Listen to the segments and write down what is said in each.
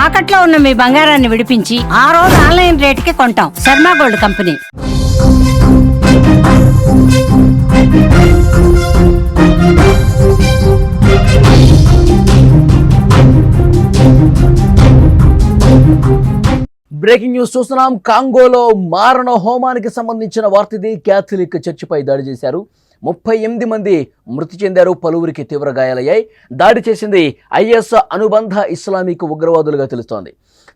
తాకట్లో ఉన్న మీ బంగారాన్ని విడిపించి ఆ రోజు ఆన్లైన్ రేటుకి కొంటాం. Sharma gold company. Breaking news చూస్తున్నాం. కాంగోలో మారణ హోమానికి సంబంధించిన వార్త. క్యాథలిక్ చర్చిపై దాడి చేశారు. 38 మంది మృతి చెందారు, పలువురికి తీవ్ర గాయాలయ్యాయి. దాడి చేసింది ఐఎస్ అనుబంధ ఇస్లామిక్ ఉగ్రవాదులుగా తెలుస్తోంది.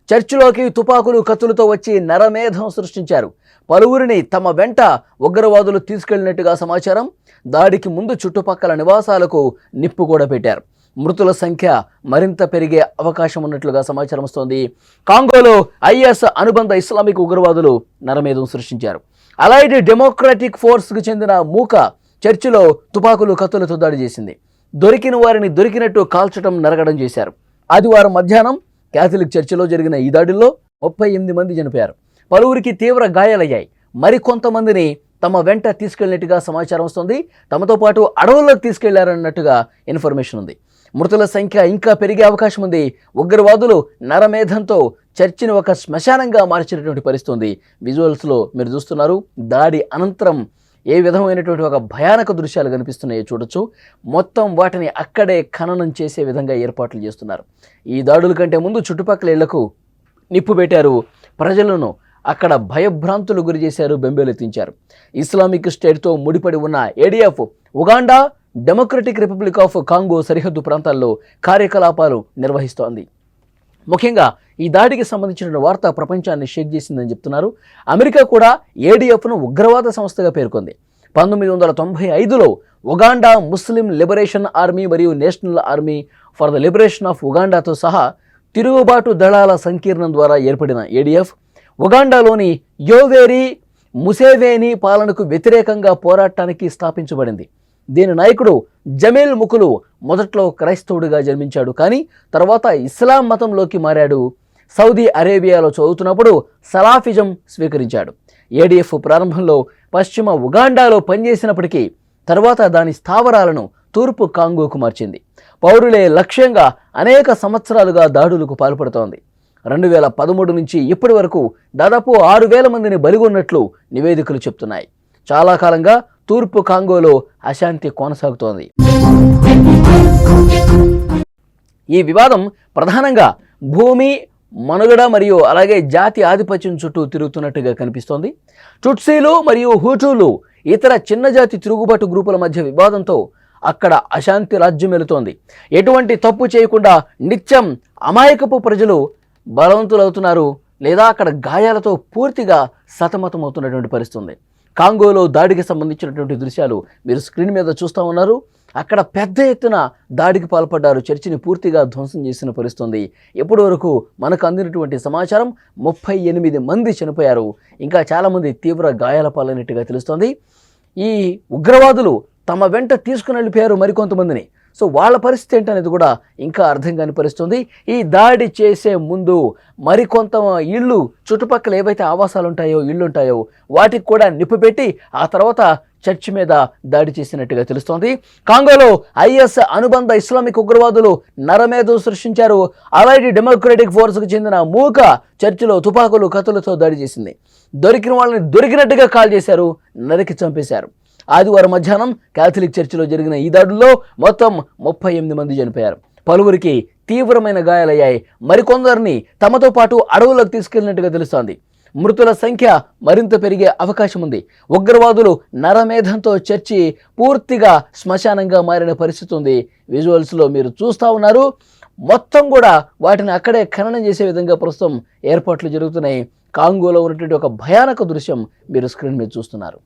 చర్చిలోకి తుపాకులు కత్తులతో వచ్చి నరమేధం సృష్టించారు. పలువురిని తమ వెంట ఉగ్రవాదులు తీసుకెళ్లినట్టుగా సమాచారం. దాడికి ముందు చుట్టుపక్కల నివాసాలకు నిప్పు కూడా పెట్టారు. మృతుల సంఖ్య మరింత పెరిగే అవకాశం ఉన్నట్లుగా సమాచారం వస్తోంది. కాంగోలో ఐఎస్ అనుబంధ ఇస్లామిక్ ఉగ్రవాదులు నరమేధం సృష్టించారు. అలైడ్ డెమోక్రాటిక్ ఫోర్స్కు చెందిన మూక చర్చిలో తుపాకులు కత్తులతో దాడి చేసింది. దొరికిన వారిని దొరికినట్టు కాల్చడం, నరగడం చేశారు. ఆదివారం మధ్యాహ్నం క్యాథలిక్ చర్చిలో జరిగిన ఈ దాడుల్లో 38 మంది చనిపోయారు, పలువురికి తీవ్ర గాయాలయ్యాయి. మరికొంతమందిని తమ వెంట తీసుకెళ్లినట్టుగా సమాచారం వస్తుంది. తమతో పాటు అడవుల్లోకి తీసుకెళ్లారన్నట్టుగా ఇన్ఫర్మేషన్ ఉంది. మృతుల సంఖ్య ఇంకా పెరిగే అవకాశం ఉంది. ఉగ్రవాదులు నరమేధంతో చర్చిని ఒక శ్మశానంగా మార్చినటువంటి పరిస్థితి ఉంది. విజువల్స్లో మీరు చూస్తున్నారు. దాడి అనంతరం ఏ విధమైనటువంటి ఒక భయానక దృశ్యాలు కనిపిస్తున్నాయో చూడొచ్చు. మొత్తం వాటిని అక్కడే ఖననం చేసే విధంగా ఏర్పాట్లు చేస్తున్నారు. ఈ దాడుల కంటే ముందు చుట్టుపక్కల ఇళ్లకు నిప్పు పెట్టారు. ప్రజలను అక్కడ భయభ్రాంతులు గురి చేశారు, బెంబేలెత్తించారు. ఇస్లామిక్ స్టేట్తో ముడిపడి ఉన్న ADF Uganda, democratic republic of Congo సరిహద్దు ప్రాంతాల్లో కార్యకలాపాలు నిర్వహిస్తోంది. ముఖ్యంగా ఈ దాడికి సంబంధించిన వార్త ప్రపంచాన్ని షేక్ చేసిందని చెప్తున్నారు. అమెరికా కూడా ఏడీఎఫ్ను ఉగ్రవాద సంస్థగా పేర్కొంది. 1995లో ఉగాండా ముస్లిం లిబరేషన్ ఆర్మీ మరియు national army for the liberation of ఉగాండాతో సహా తిరుగుబాటు దళాల సంకీర్ణం ద్వారా ఏర్పడిన ఏడీఎఫ్ ఉగాండాలోని యోవేరి ముసేవేని పాలనకు వ్యతిరేకంగా పోరాటానికి స్థాపించబడింది. దీని నాయకుడు జమీల్ ముకులు మొదట్లో క్రైస్తవుడిగా జన్మించాడు, కానీ తర్వాత ఇస్లాం మతంలోకి మారాడు. సౌదీ అరేబియాలో చదువుతున్నప్పుడు సలాఫిజం స్వీకరించాడు. ఏడీఎఫ్ ప్రారంభంలో పశ్చిమ ఉగాండాలో పనిచేసినప్పటికీ తర్వాత దాని స్థావరాలను తూర్పు కాంగోకు మార్చింది. పౌరులే లక్ష్యంగా అనేక సంవత్సరాలుగా దాడులకు పాల్పడుతోంది. 2013 నుంచి ఇప్పటి వరకు దాదాపు 6,000 మందిని బలిగొన్నట్లు నివేదికలు చెప్తున్నాయి. చాలా కాలంగా తూర్పు కాంగోలో అశాంతి కొనసాగుతోంది. ఈ వివాదం ప్రధానంగా భూమి, మనుగడ మరియు అలాగే జాతి ఆధిపత్యం చుట్టూ తిరుగుతున్నట్టుగా కనిపిస్తోంది. టుట్సీలు మరియు హూటూలు ఇతర చిన్న జాతి తిరుగుబాటు గ్రూపుల మధ్య వివాదంతో అక్కడ అశాంతి రాజ్యమేలుతోంది. ఎటువంటి తప్పు చేయకుండా నిత్యం అమాయకపు ప్రజలు బలవంతులవుతున్నారు, లేదా అక్కడ గాయాలతో పూర్తిగా సతమతమవుతున్నటువంటి పరిస్థితి. కాంగోలో దాడికి సంబంధించినటువంటి దృశ్యాలు మీరు స్క్రీన్ మీద చూస్తూ ఉన్నారు. అక్కడ పెద్ద ఎత్తున దాడికి పాల్పడ్డారు. చర్చిని పూర్తిగా ధ్వంసం చేసిన పరిస్థితి. ఇప్పటి వరకు మనకు అందినటువంటి సమాచారం 38 మంది చనిపోయారు, ఇంకా చాలామంది తీవ్ర గాయాల పాలైనట్టుగా తెలుస్తోంది. ఈ ఉగ్రవాదులు తమ వెంట తీసుకుని వెళ్ళిపోయారు మరికొంతమందిని. సో వాళ్ళ పరిస్థితి ఏంటనేది కూడా ఇంకా అర్థం కాని పరిస్థితుంది. ఈ దాడి చేసే ముందు మరికొంత ఇళ్ళు, చుట్టుపక్కల ఏవైతే ఆవాసాలు ఉంటాయో, ఇళ్ళు ఉంటాయో వాటికి కూడా నిప్పు పెట్టి ఆ తర్వాత చర్చి మీద దాడి చేసినట్టుగా తెలుస్తోంది. కాంగోలో ఐఎస్ అనుబంధ ఇస్లామిక్ ఉగ్రవాదులు నరమేధం సృష్టించారు. అలైడ్ డెమోక్రటిక్ ఫోర్స్కు చెందిన మూక చర్చిలో తుపాకులు కత్తులతో దాడి చేసింది. దొరికిన వాళ్ళని దొరికినట్టుగా కాల్ చేశారు, నరికి చంపేశారు. ఆదివారం మధ్యాహ్నం క్యాథలిక్ చర్చిలో జరిగిన ఈ దాడుల్లో మొత్తం 38 మంది చనిపోయారు, పలువురికి తీవ్రమైన గాయాలయ్యాయి. మరికొందరిని తమతో పాటు అడవులకు తీసుకెళ్లినట్టుగా తెలుస్తోంది. మృతుల సంఖ్య మరింత పెరిగే అవకాశం ఉంది. ఉగ్రవాదులు నరమేధంతో చర్చి పూర్తిగా శ్మశానంగా మారిన పరిస్థితి ఉంది. విజువల్స్లో మీరు చూస్తూ ఉన్నారు. మొత్తం కూడా వాటిని అక్కడే ఖననం చేసే విధంగా ప్రస్తుతం ఏర్పాట్లు జరుగుతున్నాయి. కాంగోలో ఉన్నటువంటి ఒక భయానక దృశ్యం మీరు స్క్రీన్ మీద చూస్తున్నారు.